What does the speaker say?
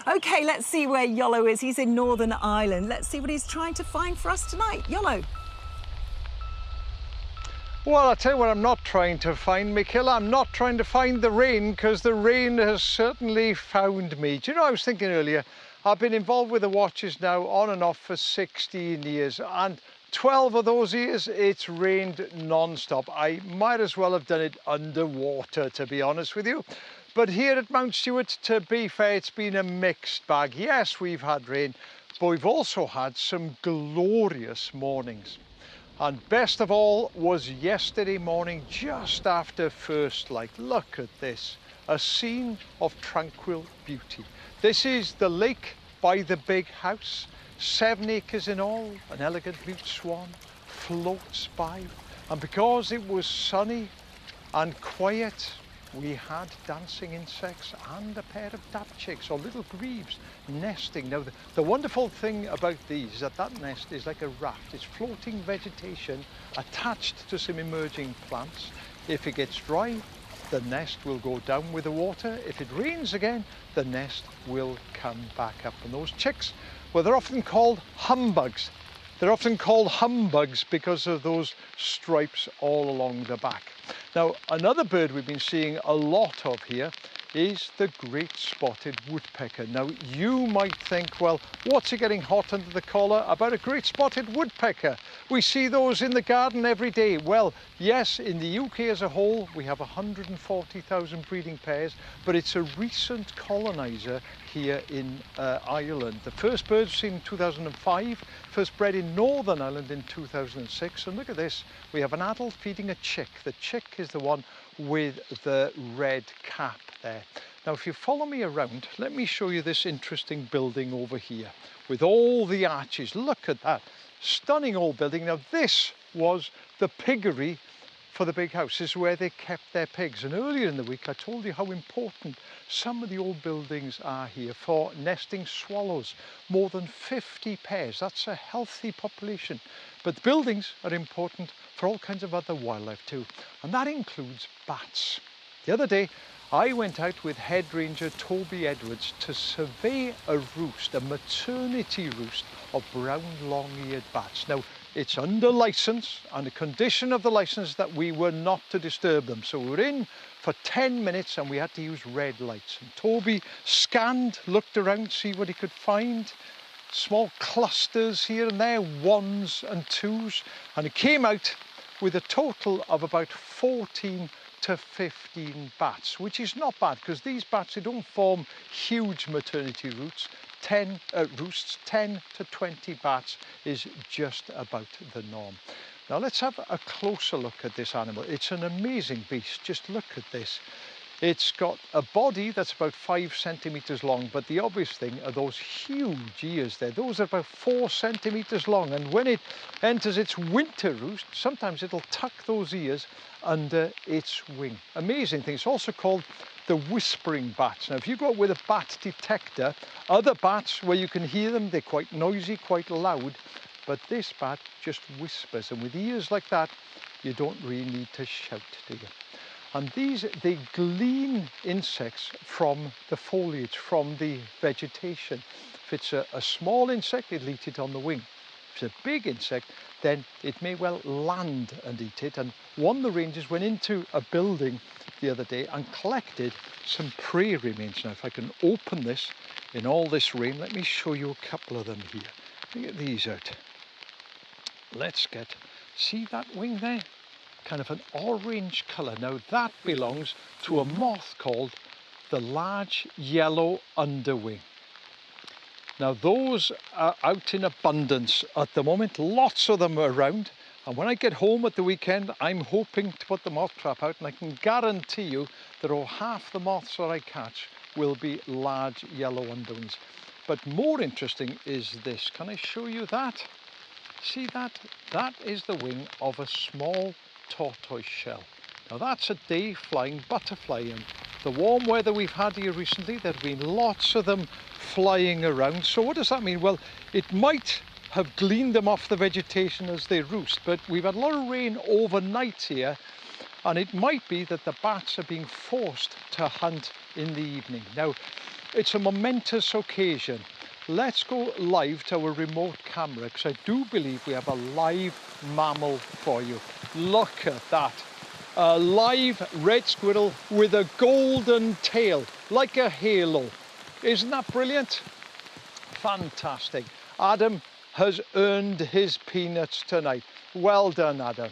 Okay, let's see where Iolo is. He's in Northern Ireland. Let's see what he's trying to find for us tonight. Iolo. Well, I'll tell you what I'm not trying to find, Michaela. I'm not trying to find the rain, because the rain has certainly found me. Do you know, I was thinking earlier, I've been involved with the watches now on and off for 16 years, and 12 of those years it's rained non-stop. I might as well have done it underwater, to be honest with you. But here at Mount Stewart, to be fair, it's been a mixed bag. Yes, we've had rain, but we've also had some glorious mornings. And best of all was yesterday morning, just after first light. Look at this, a scene of tranquil beauty. This is the lake by the big house, 7 acres in all. An elegant mute swan floats by. And because it was sunny and quiet, we had dancing insects and a pair of dabchicks, or little grebes, nesting. Now, the wonderful thing about these is that that nest is like a raft. It's floating vegetation attached to some emerging plants. If it gets dry, the nest will go down with the water. If it rains again, the nest will come back up. And those chicks, well, they're often called humbugs. They're often called humbugs because of those stripes all along the back. Now, another bird we've been seeing a lot of here is the great spotted woodpecker. Now, you might think, well, what's it getting hot under the collar about a great spotted woodpecker? We see those in the garden every day. Well, yes, in the UK as a whole, we have 140,000 breeding pairs, but it's a recent colonizer here in Ireland. The first bird was seen in 2005, first bred in Northern Ireland in 2006. And look at this, we have an adult feeding a chick. The chick is the one with the red cap there. Now, if you follow me around, let me show you this interesting building over here with all the arches. Look at that, stunning old building. Now, this was the piggery for the big house. This is where they kept their pigs. And earlier in the week, I told you how important some of the old buildings are here for nesting swallows. More than 50 pairs. That's a healthy population. But the buildings are important for all kinds of other wildlife too. And that includes bats. The other day, I went out with head ranger Toby Edwards to survey a roost, a maternity roost of brown long-eared bats. Now, it's under license, and the condition of the license that we were not to disturb them. So we were in for 10 minutes and we had to use red lights. And Toby scanned, looked around, see what he could find. Small clusters here and there, ones and twos. And he came out with a total of about 14 to 15 bats, which is not bad, because these bats, they don't form huge maternity roosts. 10 to 20 bats is just about the norm. Now let's have a closer look at this animal. It's an amazing beast. Just look at this. It's got a body that's about 5 centimeters long, but the obvious thing are those huge ears there. Those are about 4 centimeters long, and when it enters its winter roost, sometimes it'll tuck those ears under its wing. Amazing thing. It's also called the whispering bats. Now, if you go out with a bat detector, other bats where you can hear them, they're quite noisy, quite loud, but this bat just whispers, and with ears like that, you don't really need to shout, do you? And these, they glean insects from the foliage, from the vegetation. If it's a small insect, it'll eat it on the wing. If it's a big insect, then it may well land and eat it. And one of the rangers went into a building the other day and collected some prey remains. Now, if I can open this in all this rain, let me show you a couple of them here. Let me get these out. Let's get, see that wing there? Kind of an orange colour. Now that belongs to a moth called the large yellow underwing. Now those are out in abundance at the moment, lots of them around, and when I get home at the weekend I'm hoping to put the moth trap out, and I can guarantee you that over half the moths that I catch will be large yellow underwings. But more interesting is this. Can I show you that? See that? That is the wing of a small tortoise shell. Now that's a day flying butterfly, and the warm weather we've had here recently, there have been lots of them flying around. So what does that mean? Well, it might have gleaned them off the vegetation as they roost, but we've had a lot of rain overnight here, and it might be that the bats are being forced to hunt in the evening. Now, It's a momentous occasion. Let's go live to our remote camera, because I do believe we have a live mammal for you. Look at that. A live red squirrel with a golden tail, like a halo. Isn't that brilliant? Fantastic. Adam has earned his peanuts tonight. Well done, Adam.